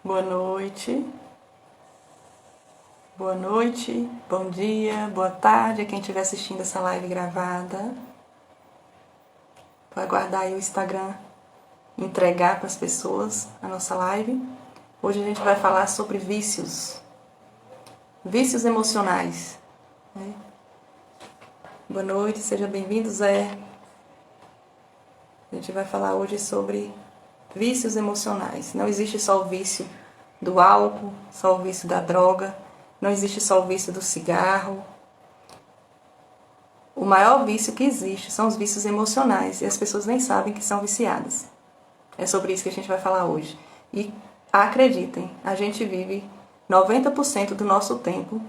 boa noite, bom dia, boa tarde a quem estiver assistindo essa live gravada. Pode aguardar aí o Instagram entregar para as pessoas a nossa live. Hoje a gente vai falar sobre vícios emocionais, né? Boa noite, seja bem-vindo, Zé. A gente vai falar hoje sobre vícios emocionais. Não existe só o vício do álcool, só o vício da droga, não existe só o vício do cigarro. O maior vício que existe são os vícios emocionais e as pessoas nem sabem que são viciadas. É sobre isso que a gente vai falar hoje. E acreditem, a gente vive 90% do nosso tempo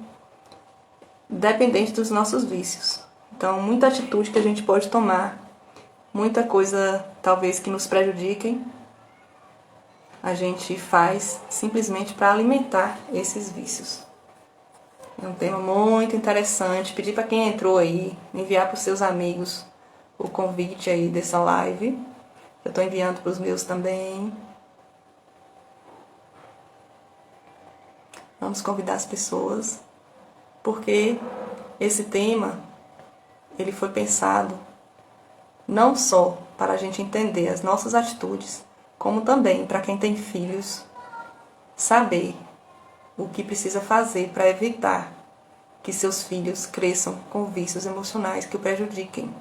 dependente dos nossos vícios. Então, muita atitude que a gente pode tomar, muita coisa talvez que nos prejudiquem, a gente faz simplesmente para alimentar esses vícios. É um tema muito interessante. Pedir para quem entrou aí, enviar para os seus amigos o convite aí dessa live. Eu estou enviando para os meus também. Vamos convidar as pessoas, porque esse tema ele foi pensado não só para a gente entender as nossas atitudes, como também para quem tem filhos, saber o que precisa fazer para evitar que seus filhos cresçam com vícios emocionais que o prejudiquem,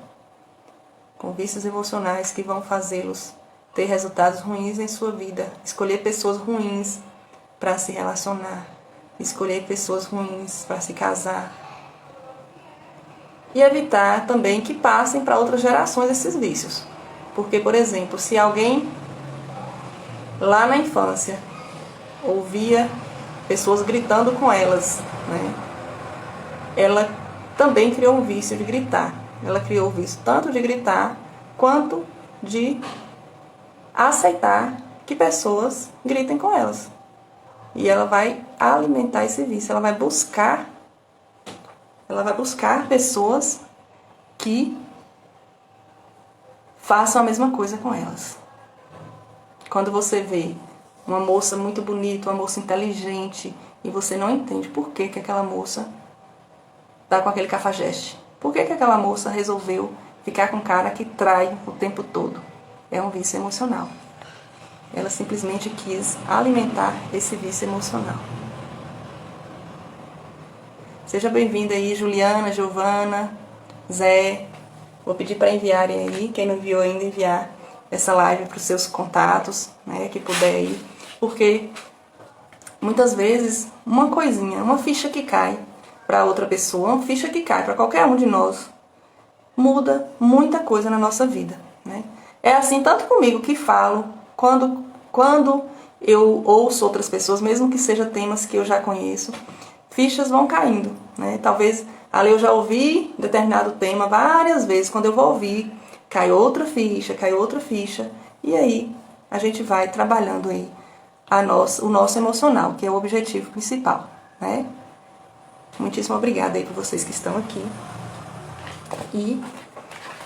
com vícios emocionais que vão fazê-los ter resultados ruins em sua vida, escolher pessoas ruins para se relacionar, escolher pessoas ruins para se casar, e evitar também que passem para outras gerações esses vícios. Porque, por exemplo, se alguém lá na infância ouvia pessoas gritando com elas, né? Ela também criou um vício de gritar. Ela criou o vício tanto de gritar quanto de aceitar que pessoas gritem com elas. E ela vai alimentar esse vício, ela vai buscar pessoas que façam a mesma coisa com elas. Quando você vê uma moça muito bonita, uma moça inteligente, e você não entende por que aquela moça está com aquele cafajeste. Por que aquela moça resolveu ficar com um cara que trai o tempo todo? É um vício emocional. Ela simplesmente quis alimentar esse vício emocional. Seja bem-vinda aí, Juliana, Giovana, Zé. Vou pedir para enviarem aí, quem não enviou ainda, enviar essa live para os seus contatos, né, que puder aí. Porque muitas vezes uma coisinha, uma ficha que cai para outra pessoa, uma ficha que cai para qualquer um de nós, muda muita coisa na nossa vida, né? É assim tanto comigo que falo, quando eu ouço outras pessoas, mesmo que sejam temas que eu já conheço, fichas vão caindo, né? Talvez ali eu já ouvi determinado tema várias vezes, quando eu vou ouvir, cai outra ficha, e aí a gente vai trabalhando aí o nosso emocional, que é o objetivo principal, né? Muitíssimo obrigada aí por vocês que estão aqui. E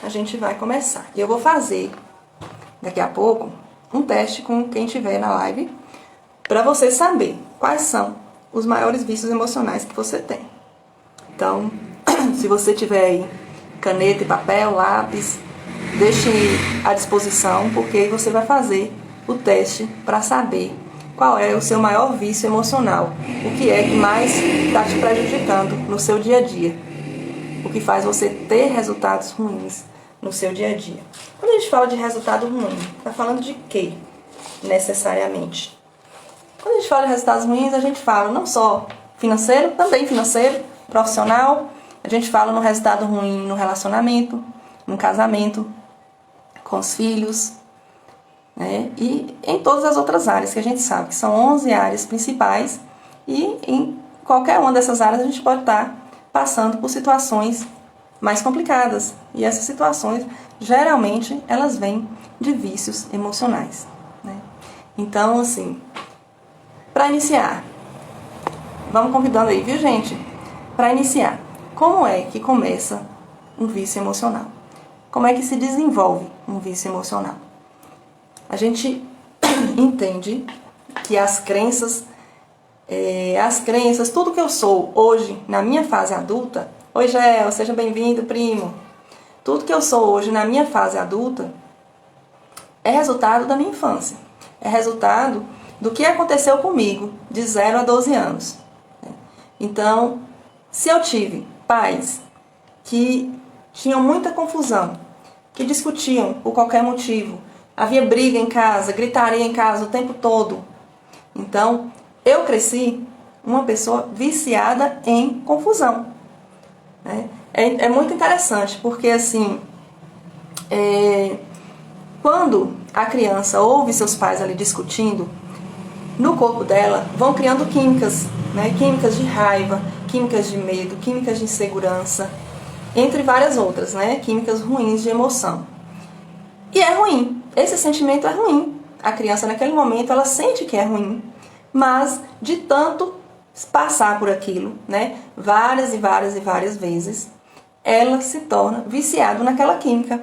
a gente vai começar. E eu vou fazer, daqui a pouco, um teste com quem estiver na live, para você saber quais são os maiores vícios emocionais que você tem. Então, se você tiver aí caneta e papel, lápis, deixe à disposição, porque aí você vai fazer o teste para saber qual é o seu maior vício emocional, o que é que mais está te prejudicando no seu dia a dia, o que faz você ter resultados ruins no seu dia a dia. Quando a gente fala de resultado ruim, está falando de quê, necessariamente? Quando a gente fala de resultados ruins, a gente fala não só financeiro, também financeiro, profissional, a gente fala no resultado ruim no relacionamento, no casamento, com os filhos, né? E em todas as outras áreas que a gente sabe, que são 11 áreas principais, e em qualquer uma dessas áreas a gente pode estar passando por situações mais complicadas, e essas situações geralmente elas vêm de vícios emocionais, né? Então, assim, para iniciar, vamos convidando aí, viu, gente? Para iniciar, como é que começa um vício emocional? Como é que se desenvolve um vício emocional? A gente entende que se as crenças, tudo que eu sou hoje, na minha fase adulta... Oi, Gel, seja bem-vindo, primo. Tudo que eu sou hoje, na minha fase adulta, é resultado da minha infância. É resultado do que aconteceu comigo, de 0 a 12 anos. Então, se eu tive pais que tinham muita confusão, que discutiam por qualquer motivo, havia briga em casa, gritaria em casa o tempo todo. Então, eu cresci uma pessoa viciada em confusão. É muito interessante, porque assim, quando a criança ouve seus pais ali discutindo, no corpo dela vão criando químicas, né? Químicas de raiva, químicas de medo, químicas de insegurança, entre várias outras, né? Químicas ruins de emoção. E é ruim, esse sentimento é ruim. A criança naquele momento ela sente que é ruim, mas de tanto passar por aquilo, né? Várias e várias e várias vezes, ela se torna viciada naquela química.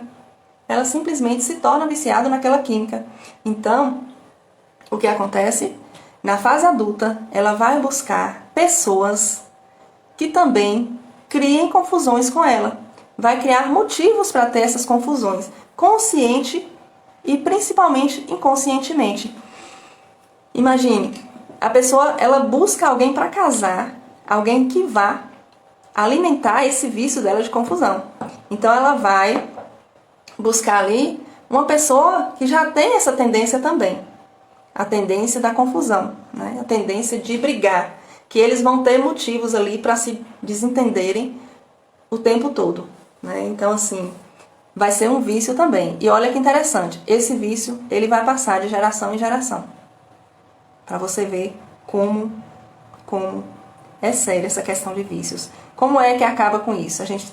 Ela simplesmente se torna viciada naquela química. Então, o que acontece? Na fase adulta, ela vai buscar pessoas que também criem confusões com ela. Vai criar motivos para ter essas confusões, consciente e principalmente inconscientemente. Imagine, a pessoa ela busca alguém para casar, alguém que vá alimentar esse vício dela de confusão. Então ela vai buscar ali uma pessoa que já tem essa tendência também. A tendência da confusão, né? A tendência de brigar, que eles vão ter motivos ali para se desentenderem o tempo todo, né? Então assim, vai ser um vício também. E olha que interessante, esse vício ele vai passar de geração em geração. Para você ver como é séria essa questão de vícios. Como é que acaba com isso? A gente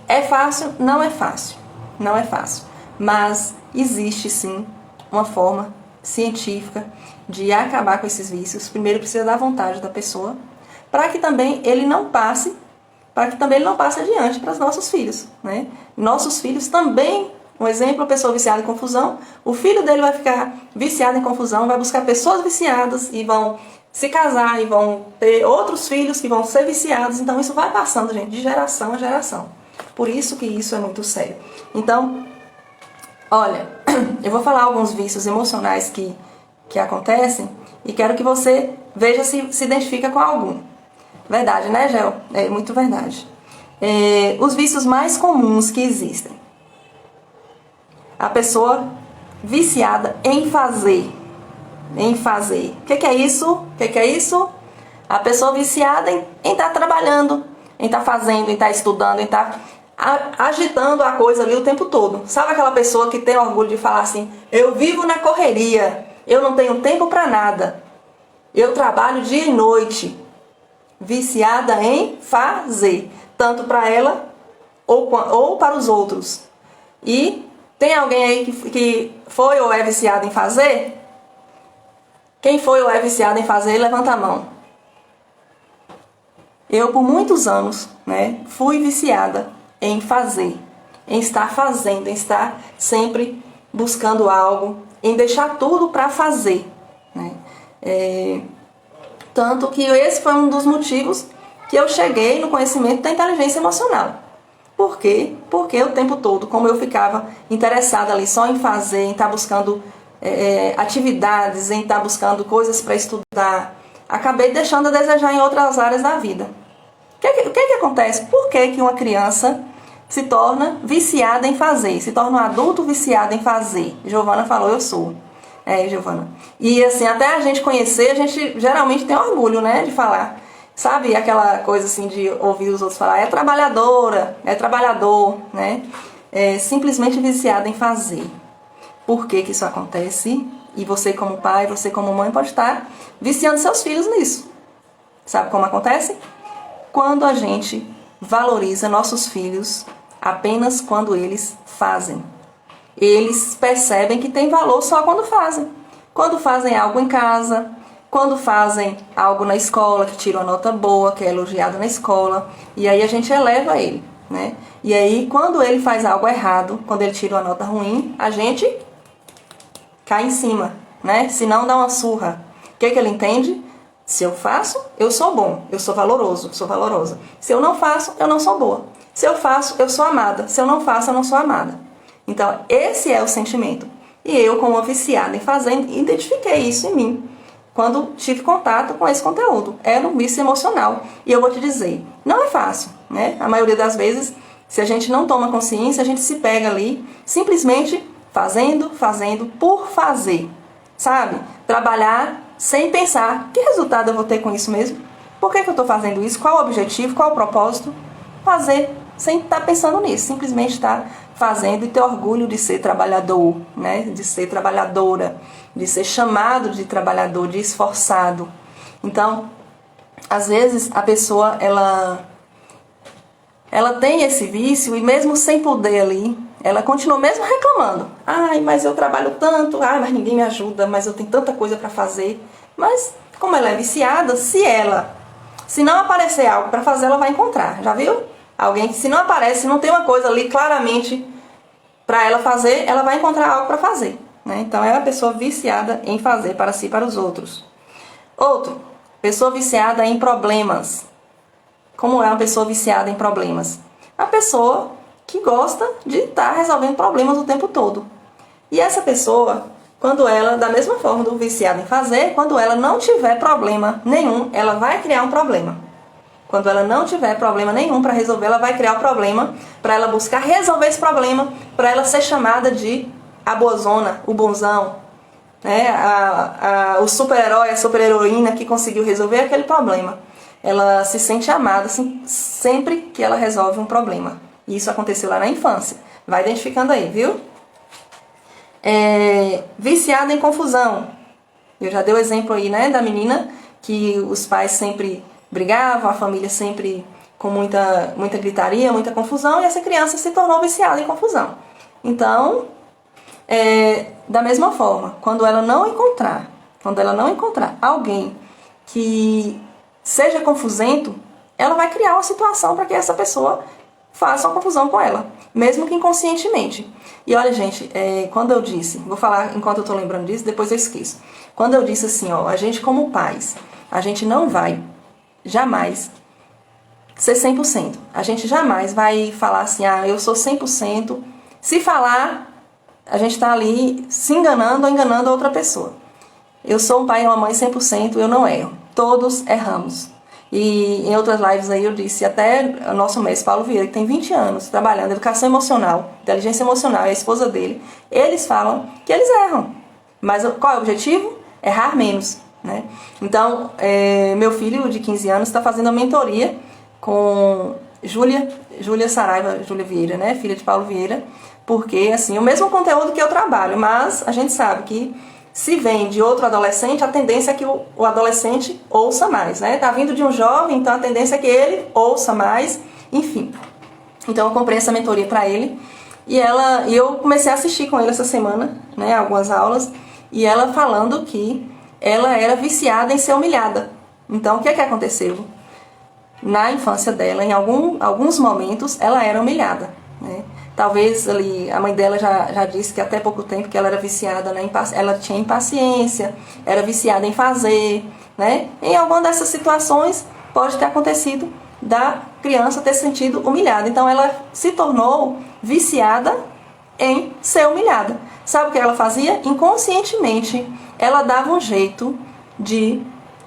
é fácil? Não é fácil. Não é fácil. Mas existe sim uma forma científica de acabar com esses vícios. Primeiro precisa da vontade da pessoa, para que também ele não passe, adiante para os nossos filhos, né? Nossos filhos também, um exemplo, a pessoa viciada em confusão, o filho dele vai ficar viciado em confusão, vai buscar pessoas viciadas e vão se casar e vão ter outros filhos que vão ser viciados. Então isso vai passando, gente, de geração a geração. Por isso que isso é muito sério. Então, olha, eu vou falar alguns vícios emocionais que acontecem e quero que você veja se identifica com algum. Verdade, né, Gel? É muito verdade. Os vícios mais comuns que existem. A pessoa viciada em fazer. O que é isso? O que é isso? A pessoa viciada em estar trabalhando, em estar fazendo, em estar estudando, em estar agitando a coisa ali o tempo todo. Sabe aquela pessoa que tem orgulho de falar assim: eu vivo na correria, eu não tenho tempo para nada, eu trabalho dia e noite. Viciada em fazer, tanto para ela ou para os outros. E tem alguém aí que foi ou é viciado em fazer? Quem foi ou é viciado em fazer, levanta a mão. Eu, por muitos anos, né, fui viciada em fazer, em estar fazendo, em estar sempre buscando algo, em deixar tudo para fazer, né? Tanto que esse foi um dos motivos que eu cheguei no conhecimento da inteligência emocional. Por quê? Porque o tempo todo, como eu ficava interessada ali só em fazer, em estar buscando atividades, em estar buscando coisas para estudar, acabei deixando a desejar em outras áreas da vida. O que acontece? Por que uma criança se torna viciada em fazer? Se torna um adulto viciado em fazer? Giovana falou, eu sou. Giovana. E assim, até a gente conhecer, a gente geralmente tem orgulho, né, de falar. Sabe aquela coisa assim de ouvir os outros falar, é trabalhadora, é trabalhador, né? Simplesmente viciada em fazer. Por que isso acontece? E você como pai, você como mãe pode estar viciando seus filhos nisso. Sabe como acontece? Quando a gente valoriza nossos filhos apenas quando eles fazem. Eles percebem que tem valor só quando fazem. Quando fazem algo em casa, quando fazem algo na escola, que tira uma nota boa, que é elogiado na escola, e aí a gente eleva ele, né? E aí quando ele faz algo errado, quando ele tira uma nota ruim, a gente cai em cima, né? Se não, dá uma surra. O que ele entende? Se eu faço, eu sou bom, eu sou valoroso, sou valorosa. Se eu não faço, eu não sou boa. Se eu faço, eu sou amada. Se eu não faço, eu não sou amada. Então, esse é o sentimento. E eu, como viciada em fazendo, identifiquei isso em mim quando tive contato com esse conteúdo. Era um vício emocional. E eu vou te dizer, não é fácil, né? A maioria das vezes, se a gente não toma consciência, a gente se pega ali simplesmente fazendo por fazer, sabe? Trabalhar sem pensar, que resultado eu vou ter com isso mesmo? Por que eu estou fazendo isso? Qual o objetivo? Qual o propósito? Fazer sem estar pensando nisso, simplesmente estar fazendo e ter orgulho de ser trabalhador, né? De ser trabalhadora, de ser chamado de trabalhador, de esforçado. Então, às vezes a pessoa ela tem esse vício e mesmo sem poder ali, ela continua mesmo reclamando. Ai, mas eu trabalho tanto, ai, mas ninguém me ajuda, mas eu tenho tanta coisa para fazer. Mas como ela é viciada, se não aparecer algo para fazer, ela vai encontrar. Já viu? Alguém que se não aparece, não tem uma coisa ali claramente para ela fazer, ela vai encontrar algo para fazer, né? Então é uma pessoa viciada em fazer para si e para os outros. Outro, pessoa viciada em problemas. Como é uma pessoa viciada em problemas? A pessoa que gosta de estar resolvendo problemas o tempo todo. E essa pessoa, quando ela, da mesma forma do viciado em fazer, quando ela não tiver problema nenhum, ela vai criar um problema. Quando ela não tiver problema nenhum para resolver, ela vai criar um problema para ela buscar resolver esse problema, para ela ser chamada de a boazona, o bonzão, né? O super-herói, a super-heroína que conseguiu resolver aquele problema. Ela se sente amada assim, sempre que ela resolve um problema. E isso aconteceu lá na infância. Vai identificando aí, viu? Viciada em confusão. Eu já dei o exemplo aí, né, da menina que os pais sempre brigavam, a família sempre com muita gritaria, muita confusão, e essa criança se tornou viciada em confusão. Então, da mesma forma, quando ela não encontrar alguém que seja confusento, ela vai criar uma situação para que essa pessoa faça uma confusão com ela, mesmo que inconscientemente. E olha, gente, quando eu disse, vou falar enquanto eu estou lembrando disso, depois eu esqueço. Quando eu disse assim, ó, a gente como pais, a gente não vai jamais ser 100%. A gente jamais vai falar assim, eu sou 100%. Se falar, a gente está ali se enganando ou enganando a outra pessoa. Eu sou um pai e uma mãe 100%, eu não erro. Todos erramos. E em outras lives aí eu disse, até o nosso mestre Paulo Vieira, que tem 20 anos trabalhando em educação emocional, inteligência emocional, e a esposa dele, eles falam que eles erram. Mas qual é o objetivo? Errar menos, né? Então, meu filho de 15 anos está fazendo a mentoria com Júlia Vieira, né? Filha de Paulo Vieira, porque, assim, o mesmo conteúdo que eu trabalho, mas a gente sabe que se vem de outro adolescente, a tendência é que o adolescente ouça mais, né? Tá vindo de um jovem, então a tendência é que ele ouça mais, enfim. Então eu comprei essa mentoria para ele e eu comecei a assistir com ele essa semana, né, algumas aulas, e ela falando que ela era viciada em ser humilhada. Então o que aconteceu? Na infância dela, em alguns momentos, ela era humilhada, né? Talvez ali, a mãe dela já disse que até pouco tempo que ela era viciada, ela tinha impaciência, era viciada em fazer, né? Em alguma dessas situações pode ter acontecido da criança ter se sentido humilhada. Então ela se tornou viciada em ser humilhada. Sabe o que ela fazia? Inconscientemente, ela dava um jeito de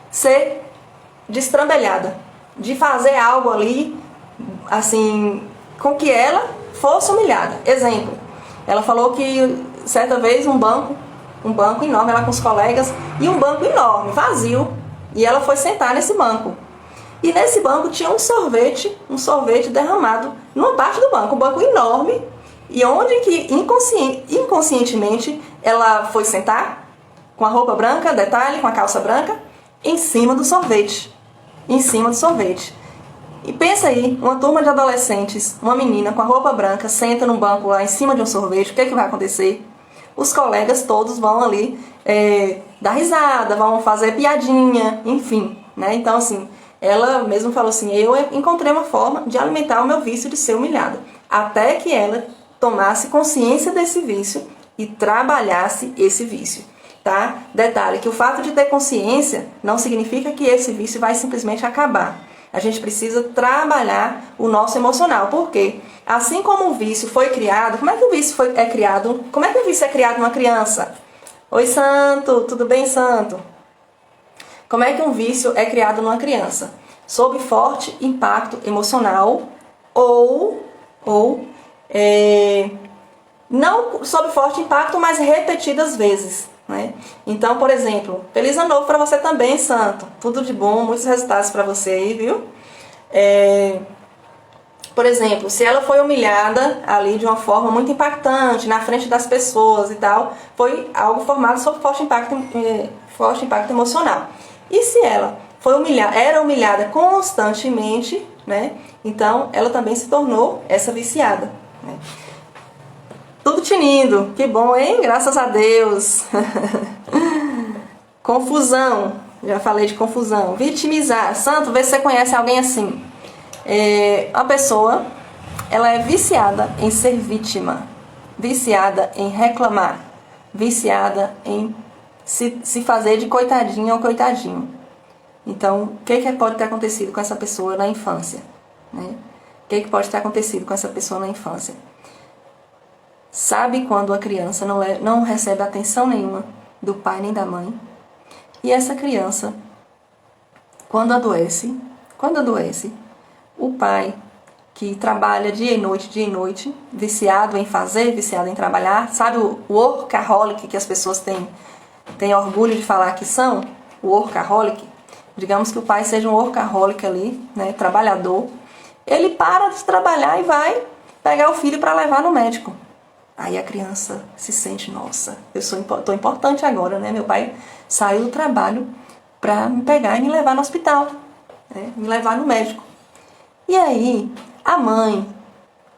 ser destrambelhada, de fazer algo ali, assim, com que ela fosse humilhada. Exemplo, ela falou que certa vez um banco enorme, ela com os colegas, e um banco enorme, vazio, e ela foi sentar nesse banco. E nesse banco tinha um sorvete derramado numa parte do banco, um banco enorme, e onde que inconscientemente ela foi sentar com a roupa branca, detalhe, com a calça branca, em cima do sorvete. E pensa aí, uma turma de adolescentes, uma menina com a roupa branca, senta num banco lá em cima de um sorvete, o que vai acontecer? Os colegas todos vão ali dar risada, vão fazer piadinha, enfim, né? Então, assim, ela mesmo falou assim, eu encontrei uma forma de alimentar o meu vício de ser humilhada, até que ela tomasse consciência desse vício e trabalhasse esse vício. tá? Detalhe, que o fato de ter consciência não significa que esse vício vai simplesmente acabar. A gente precisa trabalhar o nosso emocional. Por quê? Assim como o vício foi criado, como é que o vício é criado? Como é que o vício é criado numa criança? Oi, Santo, tudo bem, Santo? Como é que um vício é criado numa criança? Sob forte impacto emocional ou não sob forte impacto, mas repetidas vezes, né? Então, por exemplo, feliz ano novo para você também, Santo. Tudo de bom, muitos resultados para você aí, viu? Por exemplo, se ela foi humilhada ali de uma forma muito impactante, na frente das pessoas e tal, foi algo formado sob forte impacto emocional. E se ela era humilhada constantemente, né? Então, ela também se tornou essa viciada, né? Tudo tinindo, que bom, hein? Graças a Deus. Confusão, já falei de confusão. Vitimizar. Santo, vê se você conhece alguém assim. A pessoa, ela é viciada em ser vítima, viciada em reclamar, viciada em se fazer de coitadinha ou coitadinho. Então, o que pode ter acontecido com essa pessoa na infância, né? O que pode ter acontecido com essa pessoa na infância? Sabe quando a criança não recebe atenção nenhuma do pai nem da mãe? E essa criança, quando adoece, o pai, que trabalha dia e noite, viciado em fazer, viciado em trabalhar, sabe o workaholic que as pessoas têm orgulho de falar que são? O workaholic. Digamos que o pai seja um workaholic ali, né, trabalhador. Ele para de trabalhar e vai pegar o filho para levar no médico. Aí a criança se sente, nossa, tô importante agora, né? Meu pai saiu do trabalho para me pegar e me levar no hospital, né? Me levar no médico. E aí, a mãe,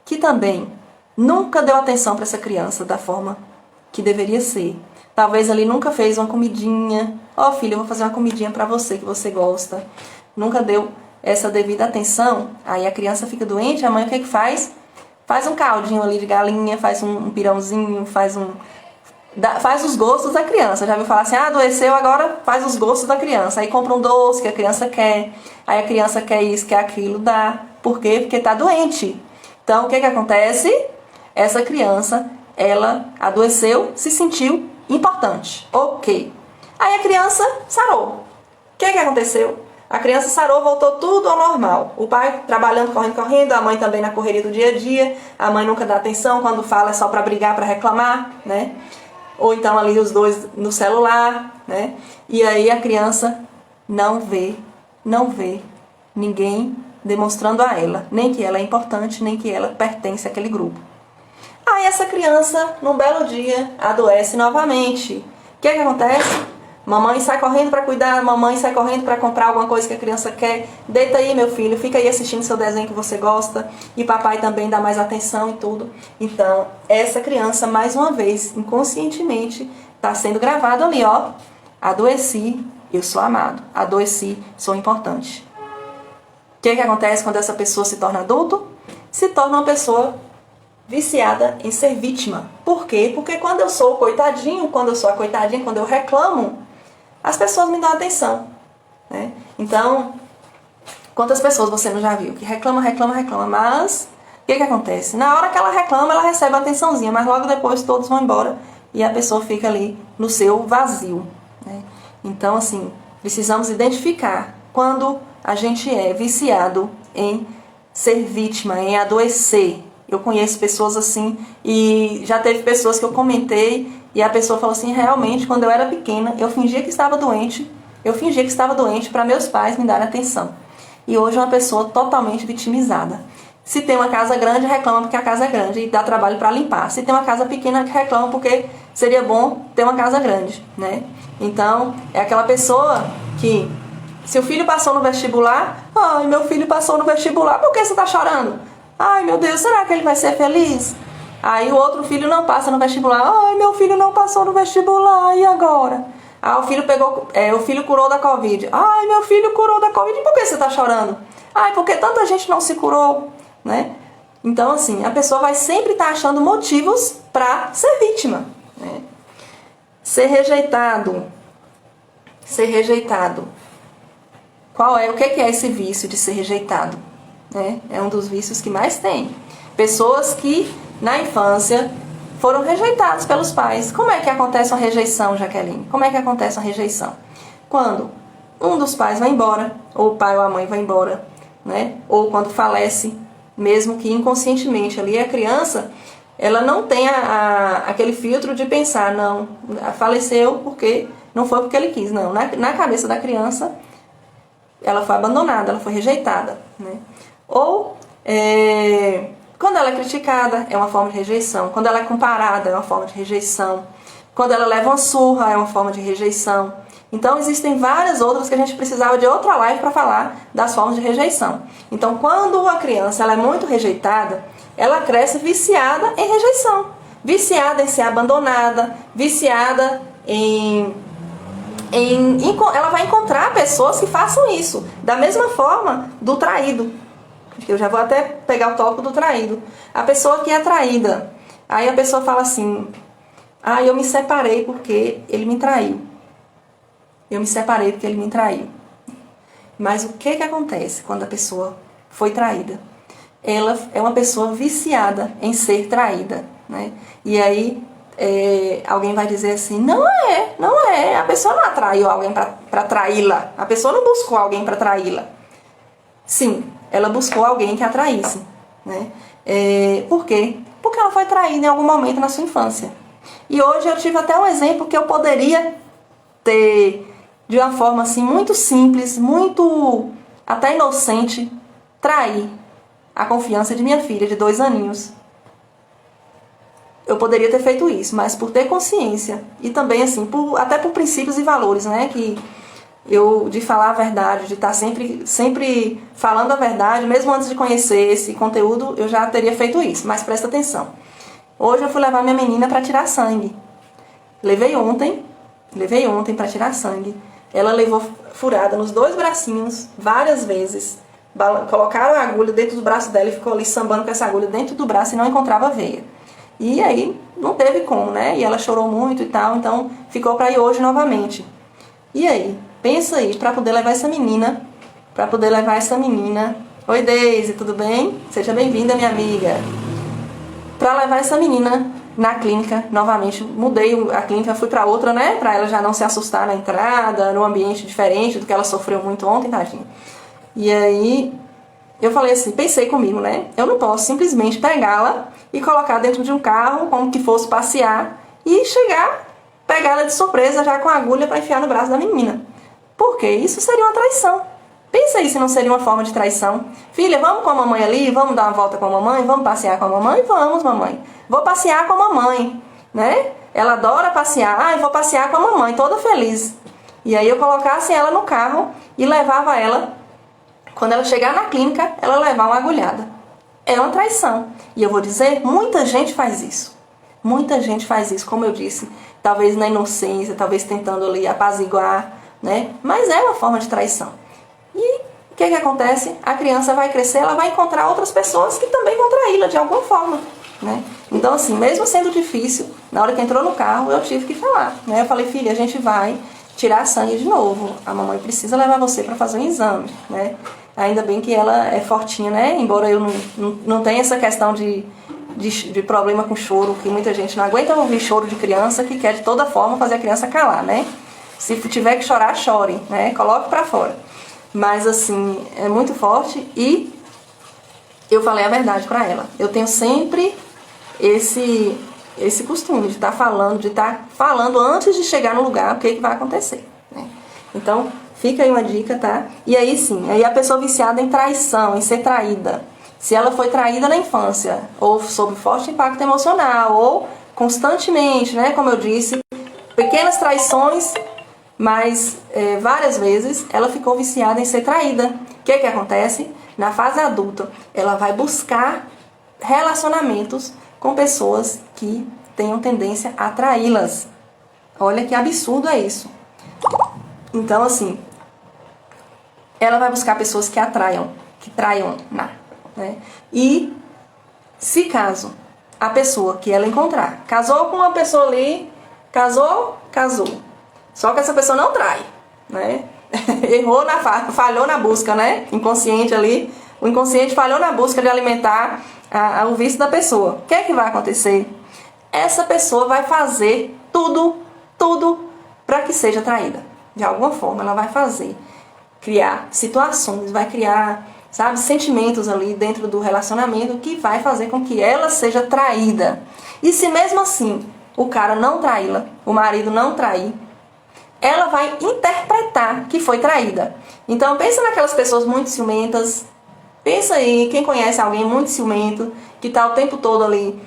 que também nunca deu atenção para essa criança da forma que deveria ser. Talvez ali nunca fez uma comidinha. Ó, filho, eu vou fazer uma comidinha para você que você gosta. Nunca deu essa devida atenção. Aí a criança fica doente, a mãe o que faz? Faz um caldinho ali de galinha, faz um pirãozinho, faz os gostos da criança. Já viu falar assim, adoeceu, agora faz os gostos da criança. Aí compra um doce que a criança quer. Aí a criança quer isso, quer aquilo, dá. Por quê? Porque tá doente. Então, o que acontece? Essa criança, ela adoeceu, se sentiu importante. Ok. Aí a criança sarou. O que aconteceu? A criança sarou, voltou tudo ao normal. O pai trabalhando, correndo, a mãe também na correria do dia a dia. A mãe nunca dá atenção, quando fala é só para brigar, para reclamar, né? Ou então ali os dois no celular, né? E aí a criança não vê ninguém demonstrando a ela, nem que ela é importante, nem que ela pertence àquele grupo. Aí essa criança, num belo dia, adoece novamente. O que acontece? Mamãe sai correndo para cuidar, mamãe sai correndo para comprar alguma coisa que a criança quer. Deita aí, meu filho, fica aí assistindo seu desenho que você gosta. E papai também dá mais atenção e tudo. Então, essa criança, mais uma vez, inconscientemente, está sendo gravado ali, ó. Adoeci, eu sou amado. Adoeci, sou importante. O que acontece quando essa pessoa se torna adulto? Se torna uma pessoa viciada em ser vítima. Por quê? Porque quando eu sou o coitadinho, quando eu sou a coitadinha, quando eu reclamo, as pessoas me dão atenção, né? Então, quantas pessoas você não já viu que reclama, mas o que acontece? Na hora que ela reclama, ela recebe uma atençãozinha, mas logo depois todos vão embora e a pessoa fica ali no seu vazio, né? Então, assim, precisamos identificar quando a gente é viciado em ser vítima, em adoecer. Eu conheço pessoas assim, e já teve pessoas que eu comentei, e a pessoa falou assim, realmente, quando eu era pequena, eu fingia que estava doente para meus pais me darem atenção. E hoje é uma pessoa totalmente vitimizada. Se tem uma casa grande, reclama porque a casa é grande e dá trabalho para limpar. Se tem uma casa pequena, reclama porque seria bom ter uma casa grande, né? Então, é aquela pessoa que, se o filho passou no vestibular, ai, meu filho passou no vestibular, por que você está chorando? Ai, meu Deus, será que ele vai ser feliz? Aí o outro filho não passa no vestibular. Ai, meu filho não passou no vestibular, e agora? Ah, o filho curou da Covid. Ai, meu filho curou da Covid, por que você está chorando? Ai, porque tanta gente não se curou, né? Então, assim, a pessoa vai sempre estar achando motivos para ser vítima, né? Ser rejeitado. Ser rejeitado. O que é esse vício de ser rejeitado? É um dos vícios que mais tem. Pessoas que na infância foram rejeitados pelos pais. Como é que acontece uma rejeição, Jaqueline? Como é que acontece uma rejeição? Quando um dos pais vai embora, ou o pai ou a mãe vai embora, né? Ou quando falece, mesmo que inconscientemente ali, a criança, ela não tem aquele filtro de pensar, não, faleceu porque não foi porque ele quis, não. Na cabeça da criança, ela foi abandonada, ela foi rejeitada, né? Ou quando ela é criticada, é uma forma de rejeição. Quando ela é comparada, é uma forma de rejeição. Quando ela leva uma surra, é uma forma de rejeição. Então, existem várias outras que a gente precisava de outra live para falar das formas de rejeição. Então, quando a criança ela é muito rejeitada, ela cresce viciada em rejeição. Viciada em ser abandonada, viciada ela vai encontrar pessoas que façam isso. Da mesma forma do traído. Eu já vou até pegar o tópico do traído. A pessoa que é traída. Aí a pessoa fala assim, eu me separei porque ele me traiu. Eu me separei porque ele me traiu. Mas o que acontece quando a pessoa foi traída? Ela é uma pessoa viciada em ser traída, né? E aí alguém vai dizer assim, não é. A pessoa não atraiu alguém para traí-la. A pessoa não buscou alguém para traí-la. Sim, ela buscou alguém que a traísse, né? Por quê? Porque ela foi traída em algum momento na sua infância. E hoje eu tive até um exemplo que eu poderia ter, de uma forma assim muito simples, muito até inocente, trair a confiança de minha filha de 2 aninhos. Eu poderia ter feito isso, mas por ter consciência e também assim, até por princípios e valores, né? De falar a verdade, de estar sempre falando a verdade, mesmo antes de conhecer esse conteúdo, eu já teria feito isso, mas presta atenção. Hoje eu fui levar minha menina para tirar sangue. Levei ontem para tirar sangue. Ela levou furada nos 2 bracinhos, várias vezes. Colocaram a agulha dentro do braço dela e ficou ali sambando com essa agulha dentro do braço e não encontrava veia. E aí não teve como, né? E ela chorou muito e tal, então ficou para ir hoje novamente. E aí? Pensa aí, para poder levar essa menina. Oi, Deise, tudo bem? Seja bem-vinda, minha amiga. Para levar essa menina na clínica, novamente, mudei a clínica, fui para outra, né? Para ela já não se assustar na entrada, num ambiente diferente do que ela sofreu muito ontem, tadinha. E aí, eu falei assim, pensei comigo, né? Eu não posso simplesmente pegá-la e colocar dentro de um carro, como que fosse passear, e chegar, pegar ela de surpresa já com a agulha para enfiar no braço da menina. Porque isso seria uma traição. Pensa aí se não seria uma forma de traição. Filha, vamos com a mamãe ali, vamos dar uma volta com a mamãe, vamos passear com a mamãe? Vamos, mamãe. Vou passear com a mamãe, né? Ela adora passear. Eu vou passear com a mamãe, toda feliz. E aí eu colocasse ela no carro e levava ela, quando ela chegar na clínica, ela levar uma agulhada. É uma traição. E eu vou dizer, muita gente faz isso. Muita gente faz isso, como eu disse, talvez na inocência, talvez tentando ali apaziguar, né? Mas é uma forma de traição. E o que acontece? A criança vai crescer, ela vai encontrar outras pessoas que também vão traí-la de alguma forma, né? Então, assim, mesmo sendo difícil, na hora que entrou no carro, eu tive que falar, né? Eu falei, filha, a gente vai tirar sangue de novo. A mamãe precisa levar você para fazer um exame, né? Ainda bem que ela é fortinha, né? Embora eu não tenha essa questão de problema com choro, que muita gente não aguenta ouvir choro de criança, que quer de toda forma fazer a criança calar, né? Se tiver que chorar, chore, né? Coloque pra fora. Mas assim, é muito forte e eu falei a verdade pra ela. Eu tenho sempre esse costume de estar falando antes de chegar no lugar o que vai acontecer, né? Então, fica aí uma dica, tá? E aí sim, aí a pessoa viciada em traição, em ser traída. Se ela foi traída na infância, ou sob forte impacto emocional, ou constantemente, né? Como eu disse, pequenas traições, mas várias vezes ela ficou viciada em ser traída. O que acontece? Na fase adulta, ela vai buscar relacionamentos com pessoas que tenham tendência a traí-las. Olha que absurdo é isso. Então, assim, ela vai buscar pessoas que traiam, né? E se caso a pessoa que ela encontrar casou com uma pessoa ali Casou, casou. Só que essa pessoa não trai, né? Errou, falhou na busca, né? Inconsciente ali. O inconsciente falhou na busca de alimentar o vício da pessoa. O que é que vai acontecer? Essa pessoa vai fazer tudo para que seja traída. De alguma forma, ela vai fazer. Criar situações, vai criar, sabe, sentimentos ali dentro do relacionamento que vai fazer com que ela seja traída. E se mesmo assim o cara não traí-la, o marido não trair, ela vai interpretar que foi traída. Então pensa naquelas pessoas muito ciumentas. Pensa aí, quem conhece alguém muito ciumento, que está o tempo todo ali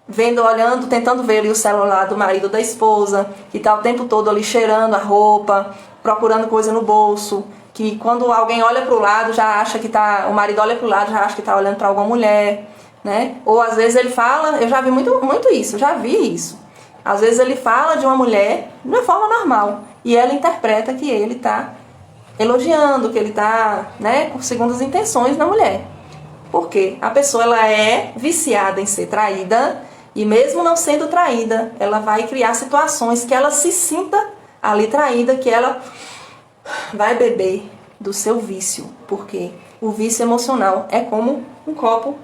vendo, olhando, tentando ver ali o celular do marido ou da esposa, que está o tempo todo ali cheirando a roupa, procurando coisa no bolso, que quando alguém olha para o lado já acha que tá, o marido olha para o lado já acha que está olhando para alguma mulher, né? Ou às vezes ele fala, eu já vi muito isso, já vi isso. Às vezes ele fala de uma mulher de uma forma normal e ela interpreta que ele está elogiando, que ele está, né, com segundas intenções na mulher. Porque a pessoa ela é viciada em ser traída e mesmo não sendo traída, ela vai criar situações que ela se sinta ali traída, que ela vai beber do seu vício. Porque o vício emocional é como um copo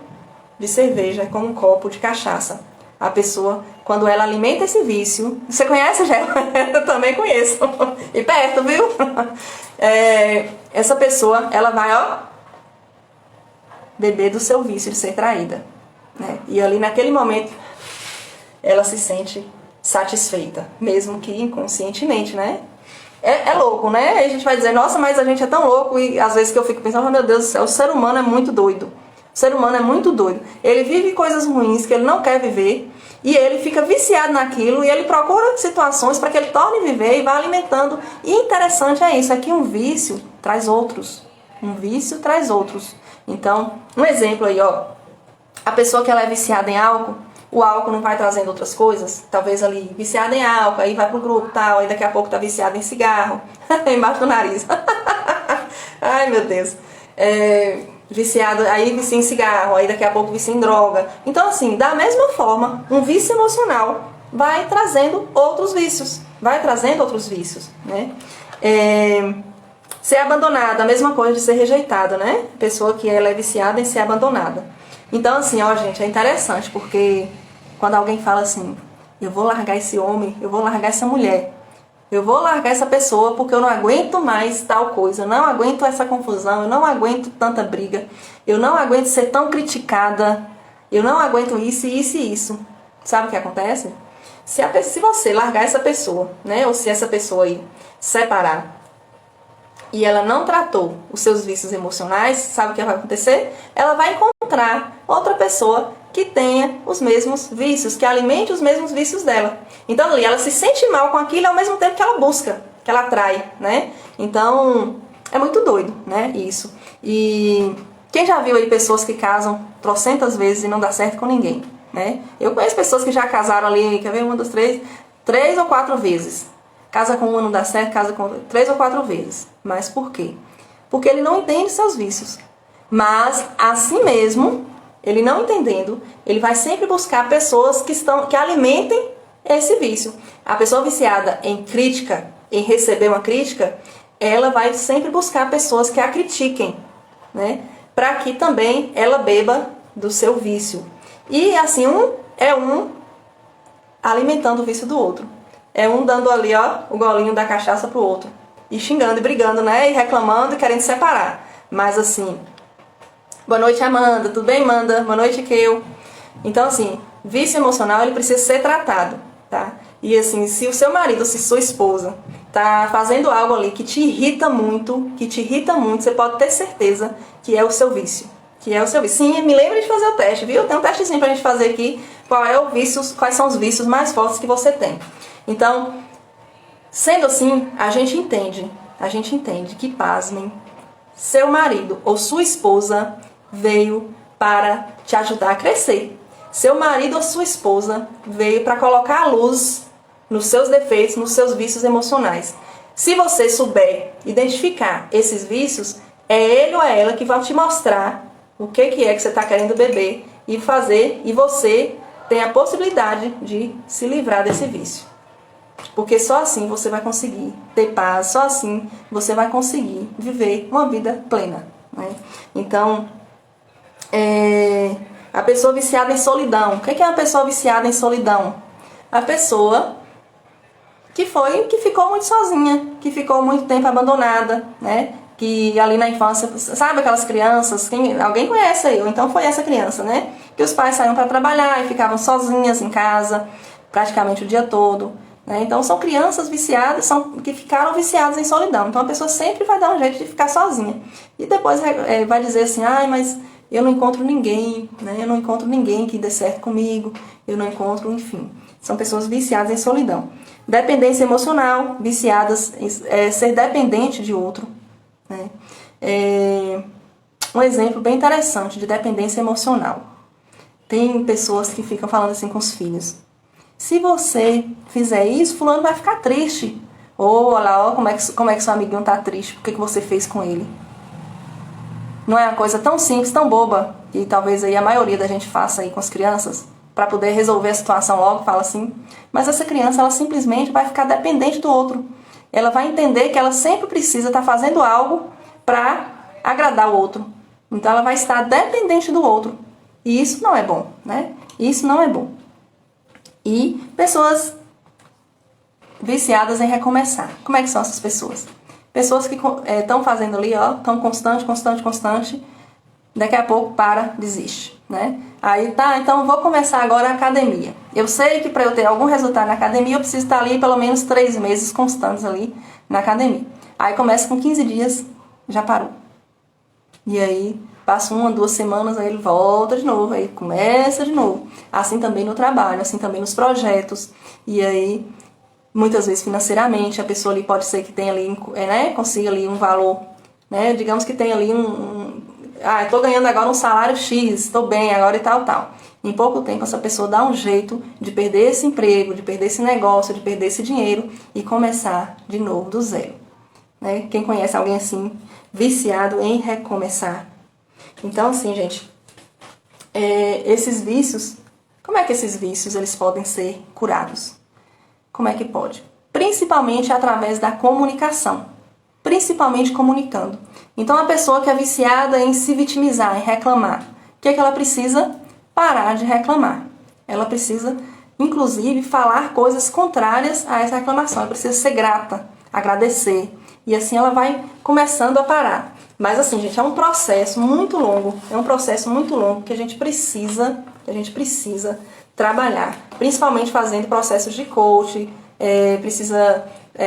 de cerveja, é como um copo de cachaça. A pessoa, quando ela alimenta esse vício... Você conhece, Gel? Eu também conheço. E perto, viu? Essa pessoa, ela vai, beber do seu vício de ser traída, né? E ali naquele momento, ela se sente satisfeita, mesmo que inconscientemente, né? É louco, né? Aí a gente vai dizer, nossa, mas a gente é tão louco. E às vezes que eu fico pensando, oh, meu Deus do céu, o ser humano é muito doido. O ser humano é muito doido. Ele vive coisas ruins que ele não quer viver e ele fica viciado naquilo e ele procura situações para que ele torne a viver e vá alimentando. E interessante é isso, é que um vício traz outros. Um vício traz outros. Então, um exemplo aí, a pessoa que ela é viciada em álcool, o álcool não vai trazendo outras coisas, talvez ali viciada em álcool, aí vai pro grupo tal, aí daqui a pouco tá viciada em cigarro, embaixo do nariz. Ai, meu Deus. Viciado, aí vicia em cigarro, aí daqui a pouco vicia em droga. Então, assim, da mesma forma, um vício emocional vai trazendo outros vícios. Né? Ser abandonada, a mesma coisa de ser rejeitado, né? Pessoa que ela é viciada em ser abandonada. Então, assim, gente, é interessante, porque quando alguém fala assim, eu vou largar esse homem, eu vou largar essa mulher, eu vou largar essa pessoa porque eu não aguento mais tal coisa, eu não aguento essa confusão, eu não aguento tanta briga, eu não aguento ser tão criticada, eu não aguento isso, isso e isso. Sabe o que acontece? Se você largar essa pessoa, né, ou se essa pessoa aí separar e ela não tratou os seus vícios emocionais, sabe o que vai acontecer? Ela vai encontrar outra pessoa que tenha os mesmos vícios, que alimente os mesmos vícios dela. Então ali ela se sente mal com aquilo ao mesmo tempo que ela busca, que ela atrai, né? Então é muito doido, né, isso. E quem já viu aí pessoas que casam trocentas vezes e não dá certo com ninguém, né? Eu conheço pessoas que já casaram ali, quer ver, 1, 2, 3, 3 ou 4 vezes. Casa com uma, não dá certo, casa com 3 ou 4 vezes. Mas por quê? Porque ele não entende seus vícios. Mas, assim mesmo, ele não entendendo, ele vai sempre buscar pessoas que alimentem esse vício. A pessoa viciada em crítica, em receber uma crítica, ela vai sempre buscar pessoas que a critiquem, né? Para que também ela beba do seu vício. E assim, um alimentando o vício do outro. É um dando ali, o golinho da cachaça pro outro. E xingando e brigando, né? E reclamando e querendo separar. Mas assim, boa noite, Amanda. Tudo bem, Amanda? Boa noite, Keu. Então, assim, vício emocional, ele precisa ser tratado, tá? E assim, se o seu marido, se sua esposa tá fazendo algo ali que te irrita muito, você pode ter certeza que é o seu vício. Sim, me lembra de fazer o teste, viu? Tem um testezinho pra gente fazer aqui. Quais são os vícios mais fortes que você tem. Então, sendo assim, a gente entende que, pasmem, seu marido ou sua esposa veio para te ajudar a crescer. Seu marido ou sua esposa veio para colocar a luz nos seus defeitos, nos seus vícios emocionais. Se você souber identificar esses vícios, é ele ou é ela que vai te mostrar o que é que você está querendo beber e fazer, e você tem a possibilidade de se livrar desse vício. Porque só assim você vai conseguir ter paz, só assim você vai conseguir viver uma vida plena, né? Então, a pessoa viciada em solidão. O que é uma pessoa viciada em solidão? A pessoa que ficou muito sozinha, que ficou muito tempo abandonada, né? Que ali na infância, sabe aquelas crianças, alguém conhece aí, ou então foi essa criança, né? Que os pais saíam para trabalhar e ficavam sozinhas em casa, praticamente o dia todo, né? Então são crianças viciadas, que ficaram viciadas em solidão. Então a pessoa sempre vai dar um jeito de ficar sozinha. E depois vai dizer assim, mas eu não encontro ninguém, né? Eu não encontro ninguém que dê certo comigo, eu não encontro, enfim. São pessoas viciadas em solidão. Dependência emocional, viciadas em ser dependente de outro, né? Um exemplo bem interessante de dependência emocional. Tem pessoas que ficam falando assim com os filhos. Se você fizer isso, fulano vai ficar triste. Olha lá, como é que seu amiguinho tá triste, por que você fez com ele? Não é uma coisa tão simples, tão boba, que talvez aí a maioria da gente faça aí com as crianças, para poder resolver a situação logo, fala assim. Mas essa criança, ela simplesmente vai ficar dependente do outro. Ela vai entender que ela sempre precisa estar fazendo algo para agradar o outro. Então ela vai estar dependente do outro. E isso não é bom, né? Isso não é bom. E pessoas viciadas em recomeçar. Como é que são essas pessoas? Pessoas que estão fazendo ali, estão constante. Daqui a pouco desiste, né? Aí tá, então vou começar agora a academia. Eu sei que para eu ter algum resultado na academia, eu preciso estar ali pelo menos 3 meses constantes ali na academia. Aí começa com 15 dias, já parou. E aí passa 1, 2 semanas, aí ele volta de novo, aí começa de novo. Assim também no trabalho, assim também nos projetos. E aí, muitas vezes financeiramente, a pessoa ali pode ser que tenha ali, né, consiga ali um valor, né? Digamos que tenha ali estou ganhando agora um salário X, estou bem agora e tal. Em pouco tempo essa pessoa dá um jeito de perder esse emprego, de perder esse negócio, de perder esse dinheiro e começar de novo do zero, né? Quem conhece alguém assim, viciado em recomeçar? Então assim, gente, esses vícios, como é que esses vícios eles podem ser curados? Como é que pode? Principalmente através da comunicação. Principalmente comunicando. Então, a pessoa que é viciada em se vitimizar, em reclamar, o que é que ela precisa? Parar de reclamar. Ela precisa, inclusive, falar coisas contrárias a essa reclamação. Ela precisa ser grata, agradecer. E assim ela vai começando a parar. Mas assim, gente, é um processo muito longo. É um processo muito longo que a gente precisa trabalhar. Principalmente fazendo processos de coaching. Precisa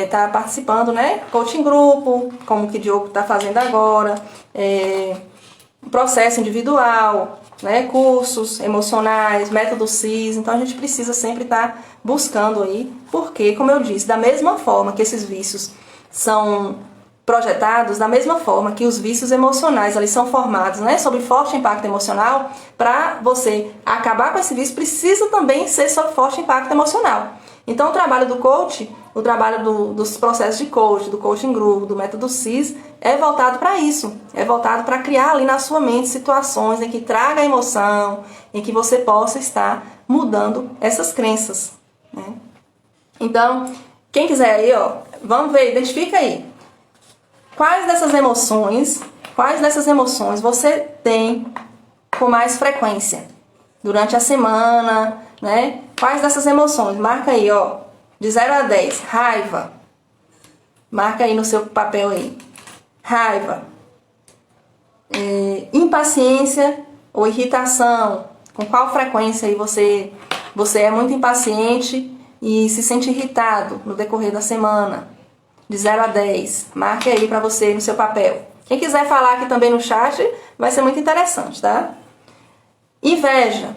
tá participando, né? Coaching grupo, como que o Diogo está fazendo agora, processo individual, né? Cursos emocionais, método CIS. Então a gente precisa sempre estar buscando aí, porque, como eu disse, da mesma forma que esses vícios são projetados, da mesma forma que os vícios emocionais ali são formados, né, sob forte impacto emocional, para você acabar com esse vício precisa também ser sob forte impacto emocional. Então o trabalho do coach, o trabalho dos processos de coach, do coaching group, do método CIS, é voltado para isso. É voltado para criar ali na sua mente situações em que traga emoção, em que você possa estar mudando essas crenças, né? Então, quem quiser aí, vamos ver, identifica aí. Quais dessas emoções você tem com mais frequência durante a semana, né? Quais dessas emoções? Marca aí, de 0 a 10. Raiva. Marca aí no seu papel aí. Raiva. Impaciência ou irritação. Com qual frequência aí você é muito impaciente e se sente irritado no decorrer da semana? De 0 a 10. Marque aí pra você no seu papel. Quem quiser falar aqui também no chat, vai ser muito interessante, tá? Inveja.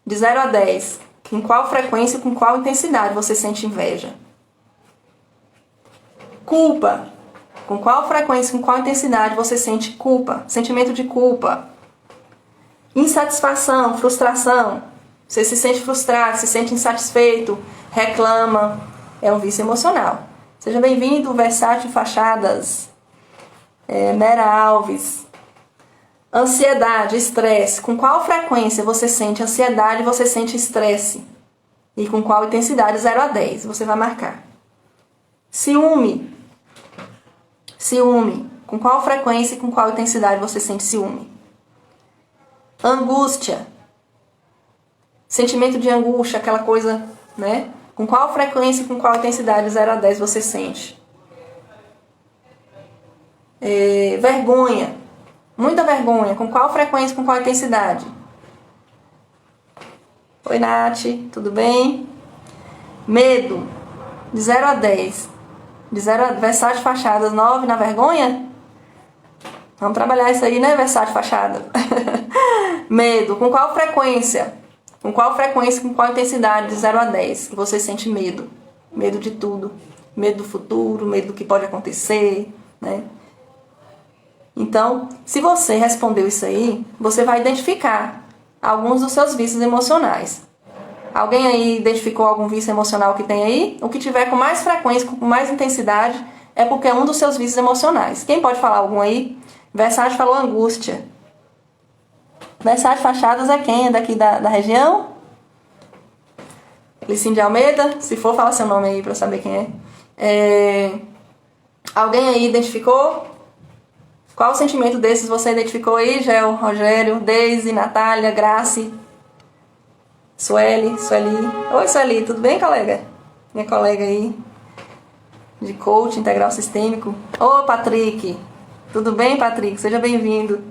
De 0 a 10. Com qual frequência, com qual intensidade você sente inveja? Culpa. Com qual frequência, com qual intensidade você sente culpa? Sentimento de culpa. Insatisfação, frustração. Você se sente frustrado, se sente insatisfeito, reclama. É um vício emocional. Seja bem-vindo, Versátil Fachadas. Mera Alves. Ansiedade, estresse. Com qual frequência você sente ansiedade e você sente estresse? E com qual intensidade? 0 a 10. Você vai marcar. Ciúme. Ciúme. Com qual frequência e com qual intensidade você sente ciúme? Angústia. Sentimento de angústia, aquela coisa, né? Com qual frequência e com qual intensidade? 0 a 10 você sente? Vergonha. Muita vergonha. Com qual frequência, com qual intensidade? Oi, Nath. Tudo bem? Medo. De 0 a 10. De 0 a... Versátil Fachadas, 9 na vergonha? Vamos trabalhar isso aí, né, Versátil Fachada? Medo. Com qual frequência? Com qual frequência, com qual intensidade? De 0 a 10. Você sente medo. Medo de tudo. Medo do futuro, medo do que pode acontecer, né? Então, se você respondeu isso aí, você vai identificar alguns dos seus vícios emocionais. Alguém aí identificou algum vício emocional que tem aí? O que tiver com mais frequência, com mais intensidade, é porque é um dos seus vícios emocionais. Quem pode falar algum aí? Versátil falou angústia. Versátil Fachadas é quem? É daqui da região? Licínio de Almeida? Se for, fala seu nome aí pra eu saber quem é. Alguém aí identificou? Qual sentimento desses você identificou aí? Gel, Rogério, Deise, Natália, Grace, Sueli. Oi, Sueli, tudo bem, colega? Minha colega aí de coach integral sistêmico. Ô, Patrick, tudo bem, Patrick? Seja bem-vindo.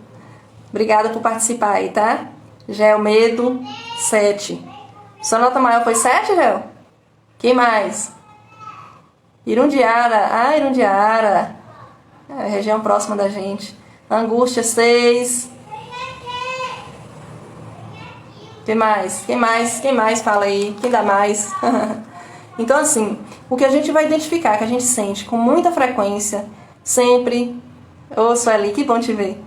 Obrigada por participar aí, tá? Gel, medo, 7. Sua nota maior foi 7, Gel? Quem mais? Irundiara. Ah, Irundiara. É a região próxima da gente. Angústia, 6. Quem mais? Quem mais fala aí? Quem dá mais? Então, assim, o que a gente vai identificar, que a gente sente com muita frequência, sempre... Ô, Sueli, que bom te ver.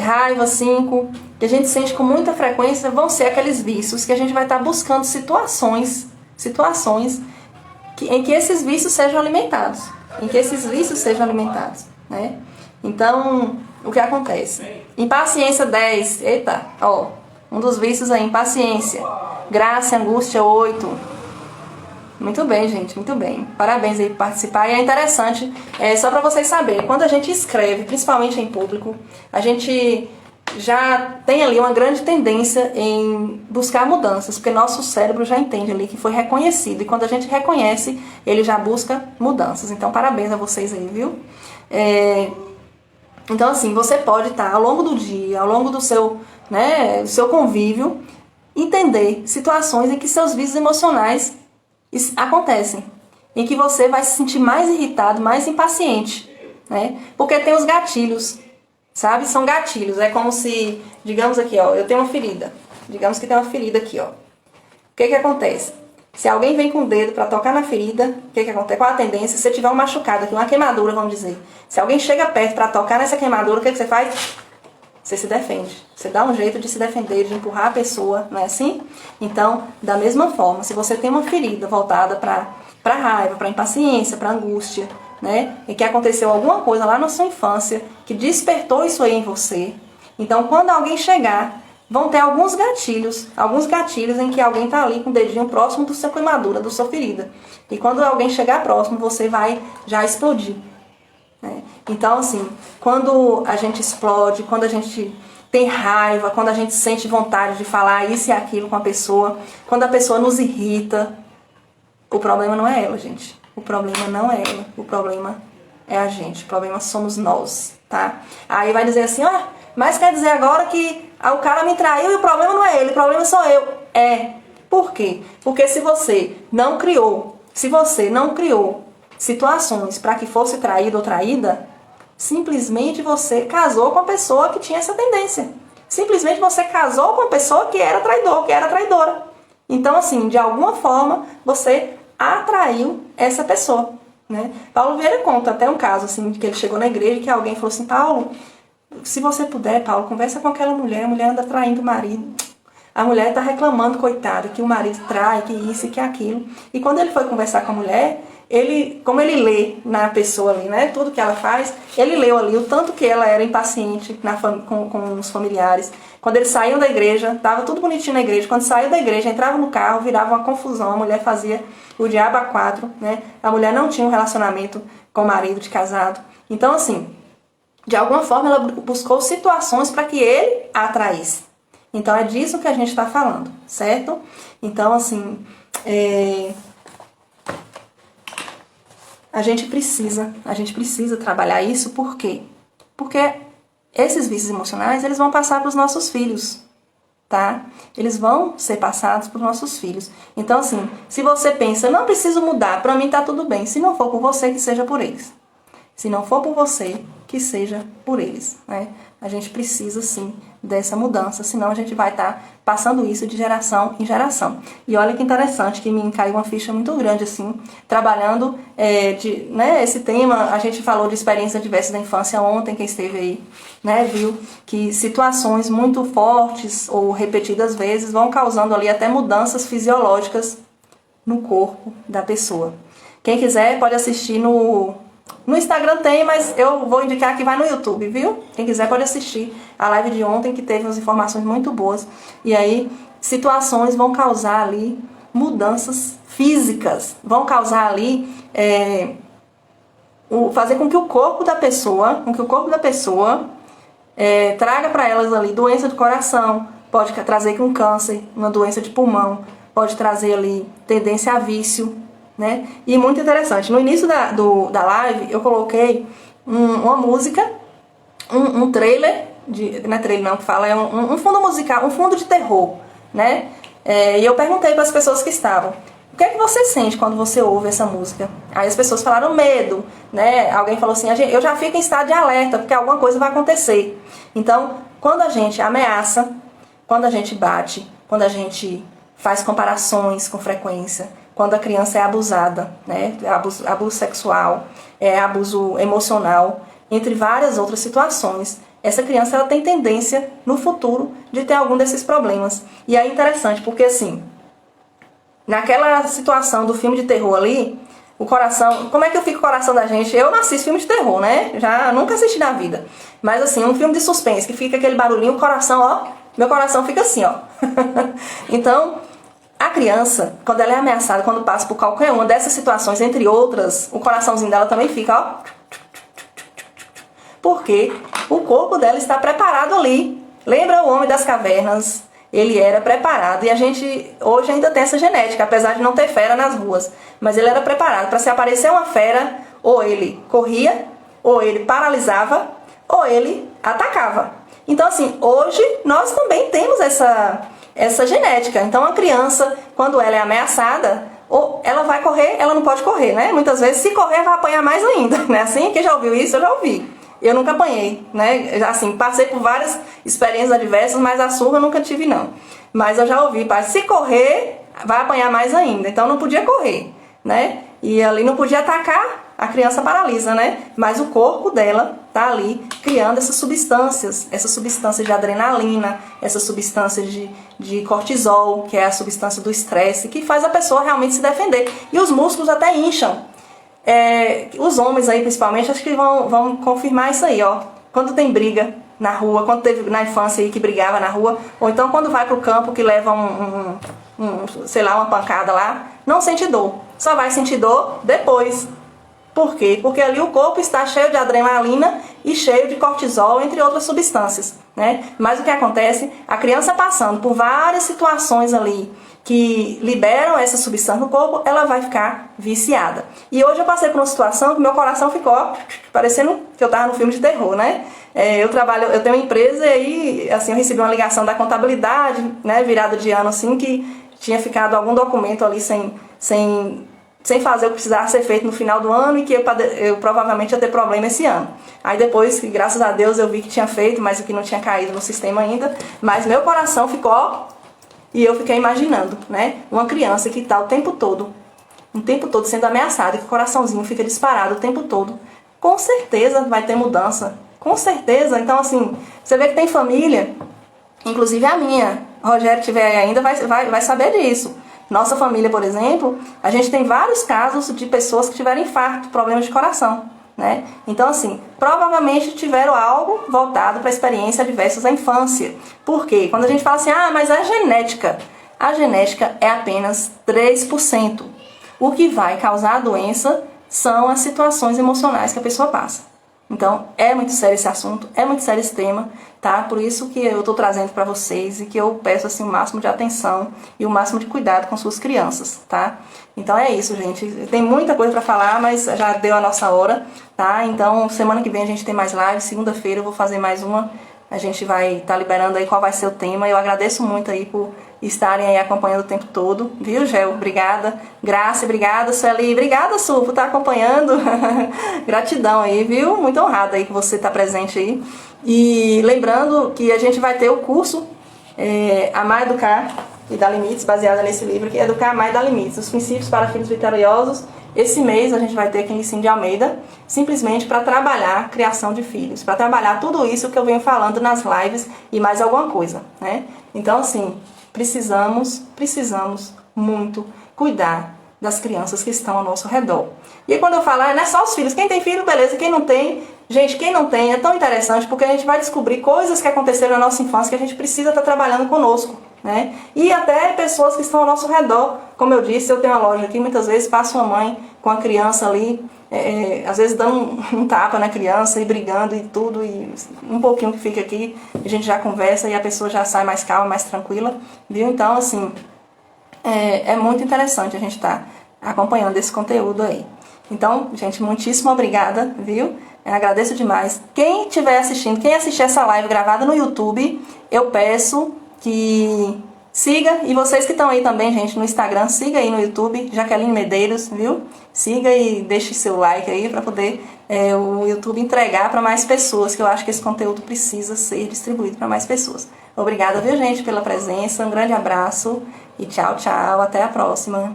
Raiva, 5. Que a gente sente com muita frequência vão ser aqueles vícios que a gente vai estar buscando situações em que esses vícios sejam alimentados. Né? Então, o que acontece? Impaciência, 10. Eita, ó. Um dos vícios aí, impaciência. Graça, angústia, 8. Muito bem, gente, muito bem. Parabéns aí por participar. E é interessante, só para vocês saberem, quando a gente escreve, principalmente em público, a gente já tem ali uma grande tendência em buscar mudanças, porque nosso cérebro já entende ali que foi reconhecido. E quando a gente reconhece, ele já busca mudanças. Então, parabéns a vocês aí, viu? Então, assim, você pode estar ao longo do dia, ao longo do seu convívio, entender situações em que seus vícios emocionais acontecem, em que você vai se sentir mais irritado, mais impaciente, né? Porque tem os gatilhos, sabe? São gatilhos. É como se, digamos aqui, ó, eu tenho uma ferida. Digamos que tem uma ferida aqui, ó. O que acontece? Se alguém vem com o dedo para tocar na ferida, o que acontece? Qual a tendência? Se você tiver um machucado aqui, uma queimadura, vamos dizer. Se alguém chega perto para tocar nessa queimadura, o que você faz? Você se defende. Você dá um jeito de se defender, de empurrar a pessoa, não é assim? Então, da mesma forma, se você tem uma ferida voltada para raiva, para impaciência, para angústia, né? E que aconteceu alguma coisa lá na sua infância que despertou isso aí em você. Então, quando alguém chegar, vão ter alguns gatilhos em que alguém está ali com o dedinho próximo da sua queimadura, da sua ferida. E quando alguém chegar próximo, você vai já explodir. Então, assim, quando a gente explode, quando a gente tem raiva, quando a gente sente vontade de falar isso e aquilo com a pessoa, quando a pessoa nos irrita, o problema não é ela, gente. O problema não é ela. O problema é a gente. O problema somos nós, tá? Aí vai dizer assim, mas quer dizer agora que o cara me traiu e o problema não é ele, o problema sou eu. Por quê? Porque se você não criou situações para que fosse traído ou traída, simplesmente você casou com a pessoa que tinha essa tendência. Simplesmente você casou com a pessoa que era traidor, que era traidora. Então, assim, de alguma forma, você atraiu essa pessoa, né? Paulo Vieira conta até um caso, assim, que ele chegou na igreja e que alguém falou assim, Paulo, se você puder, Paulo, conversa com aquela mulher, a mulher anda traindo o marido. A mulher está reclamando, coitada, que o marido trai, que isso e que aquilo. E quando ele foi conversar com a mulher, como ele lê na pessoa ali, né? Tudo que ela faz, ele leu ali o tanto que ela era impaciente com os familiares. Quando eles saíam da igreja, tava tudo bonitinho na igreja. Quando saiu da igreja, entrava no carro, virava uma confusão. A mulher fazia o diabo a quatro, né? A mulher não tinha um relacionamento com o marido de casado. Então, assim, de alguma forma ela buscou situações para que ele a atraísse. Então é disso que a gente está falando, certo? Então, assim, a gente precisa trabalhar isso. Por quê? Porque esses vícios emocionais, eles vão passar para os nossos filhos, tá? Eles vão ser passados para os nossos filhos. Então, assim, se você pensa, não preciso mudar, para mim tá tudo bem. Se não for por você, que seja por eles. Se não for por você, que seja por eles, né? A gente precisa, sim, dessa mudança, senão a gente vai estar passando isso de geração em geração. E olha que interessante, que me caiu uma ficha muito grande, assim, trabalhando esse tema. A gente falou de experiências diversas da infância ontem, quem esteve aí, né, viu que situações muito fortes ou repetidas vezes vão causando ali até mudanças fisiológicas no corpo da pessoa. Quem quiser pode assistir no Instagram tem, mas eu vou indicar que vai no YouTube, viu? Quem quiser pode assistir a live de ontem, que teve umas informações muito boas. E aí, situações vão causar ali mudanças físicas. Vão causar ali, fazer com que o corpo da pessoa, traga para elas ali doença do coração, pode trazer um câncer, uma doença de pulmão, pode trazer ali tendência a vício, né? E muito interessante, no início da live eu coloquei uma música, um trailer, não é trailer não que fala, é um fundo musical, um fundo de terror, né? E eu perguntei para as pessoas que estavam, o que é que você sente quando você ouve essa música? Aí as pessoas falaram medo, né? Alguém falou assim, eu já fico em estado de alerta, porque alguma coisa vai acontecer. Então, quando a gente ameaça, quando a gente bate, quando a gente faz comparações com frequência, quando a criança é abusada, né? Abuso sexual, abuso emocional, entre várias outras situações, essa criança ela tem tendência no futuro de ter algum desses problemas. E é interessante, porque assim, naquela situação do filme de terror ali, o coração, como é que fica o coração da gente? Eu não assisto filme de terror, né? Já nunca assisti na vida. Mas assim, um filme de suspense, que fica aquele barulhinho, o coração, ó, meu coração fica assim, ó. Então, a criança, quando ela é ameaçada, quando passa por qualquer uma dessas situações, entre outras, o coraçãozinho dela também fica, ó. Porque o corpo dela está preparado ali. Lembra o homem das cavernas? Ele era preparado. E a gente hoje ainda tem essa genética, apesar de não ter fera nas ruas. Mas ele era preparado para se aparecer uma fera, ou ele corria, ou ele paralisava, ou ele atacava. Então assim, hoje nós também temos essa genética. Então a criança, quando ela é ameaçada, ou ela vai correr, ela não pode correr, né? Muitas vezes, se correr, vai apanhar mais ainda, né? Assim, quem já ouviu isso, eu já ouvi. Eu nunca apanhei, né? Assim, passei por várias experiências adversas, mas a surra eu nunca tive, não. Mas eu já ouvi, se correr, vai apanhar mais ainda. Então não podia correr, né? E ali não podia atacar, a criança paralisa, né? Mas o corpo dela tá ali criando essas substâncias de adrenalina, essas substâncias de cortisol, que é a substância do estresse, que faz a pessoa realmente se defender. E os músculos até incham. Os homens aí principalmente, acho que vão confirmar isso aí, ó. Quando tem briga na rua, quando teve na infância aí que brigava na rua, ou então quando vai pro campo que leva sei lá, uma pancada lá, não sente dor. Só vai sentir dor depois. Por quê? Porque ali o corpo está cheio de adrenalina e cheio de cortisol, entre outras substâncias, né? Mas o que acontece? A criança passando por várias situações ali que liberam essa substância no corpo, ela vai ficar viciada. E hoje eu passei por uma situação que meu coração ficou parecendo que eu estava no filme de terror, né? Eu tenho uma empresa e aí, assim, eu recebi uma ligação da contabilidade, né, virada de ano, assim, que tinha ficado algum documento ali sem fazer o que precisava ser feito no final do ano e que eu provavelmente ia ter problema esse ano. Aí depois, graças a Deus, eu vi que tinha feito, mas o que não tinha caído no sistema ainda. Mas meu coração ficou, e eu fiquei imaginando, né? Uma criança que está o tempo todo sendo ameaçada, e que o coraçãozinho fica disparado o tempo todo. Com certeza vai ter mudança. Com certeza. Então, assim, você vê que tem família, inclusive a minha, Rogério tiver aí ainda, vai saber disso. Nossa família, por exemplo, a gente tem vários casos de pessoas que tiveram infarto, problemas de coração, né? Então, assim, provavelmente tiveram algo voltado para experiências adversas da infância. Por quê? Quando a gente fala assim, mas a genética é apenas 3%. O que vai causar a doença são as situações emocionais que a pessoa passa. Então, é muito sério esse assunto, é muito sério esse tema, tá? Por isso que eu tô trazendo para vocês e que eu peço, assim, o máximo de atenção e o máximo de cuidado com suas crianças, tá? Então é isso, gente. Tem muita coisa para falar, mas já deu a nossa hora, tá? Então, semana que vem a gente tem mais live, segunda-feira eu vou fazer mais uma. A gente vai estar liberando aí qual vai ser o tema. Eu agradeço muito aí por estarem aí acompanhando o tempo todo, viu, Gel? Obrigada. Graça, obrigada, Sueli. Obrigada, Su, por estar acompanhando. Gratidão aí, viu? Muito honrada aí que você está presente aí. E lembrando que a gente vai ter o curso Amar, Educar e Dar Limites, baseado nesse livro, que é Educar, Amar e Dar Limites, os princípios para filhos vitoriosos. Esse mês a gente vai ter aqui em Licínio de Almeida, simplesmente para trabalhar a criação de filhos, para trabalhar tudo isso que eu venho falando nas lives e mais alguma coisa, né? Então, assim, precisamos muito cuidar das crianças que estão ao nosso redor. E aí, quando eu falar, não é só os filhos, quem tem filho, beleza, quem não tem, gente, quem não tem, é tão interessante, porque a gente vai descobrir coisas que aconteceram na nossa infância que a gente precisa estar trabalhando conosco, né? E até pessoas que estão ao nosso redor. Como eu disse, eu tenho uma loja aqui, muitas vezes passa uma mãe com a criança ali, às vezes dando um tapa na criança e brigando e tudo, e um pouquinho que fica aqui, a gente já conversa e a pessoa já sai mais calma, mais tranquila, viu? Então, assim, é muito interessante a gente estar acompanhando esse conteúdo aí. Então, gente, muitíssimo obrigada, viu? Eu agradeço demais. Quem estiver assistindo, quem assistir essa live gravada no YouTube, eu peço que siga, e vocês que estão aí também, gente, no Instagram, siga aí no YouTube, Jaqueline Medeiros, viu? Siga e deixe seu like aí para poder o YouTube entregar para mais pessoas, que eu acho que esse conteúdo precisa ser distribuído para mais pessoas. Obrigada, viu, gente, pela presença, um grande abraço e tchau, tchau, até a próxima.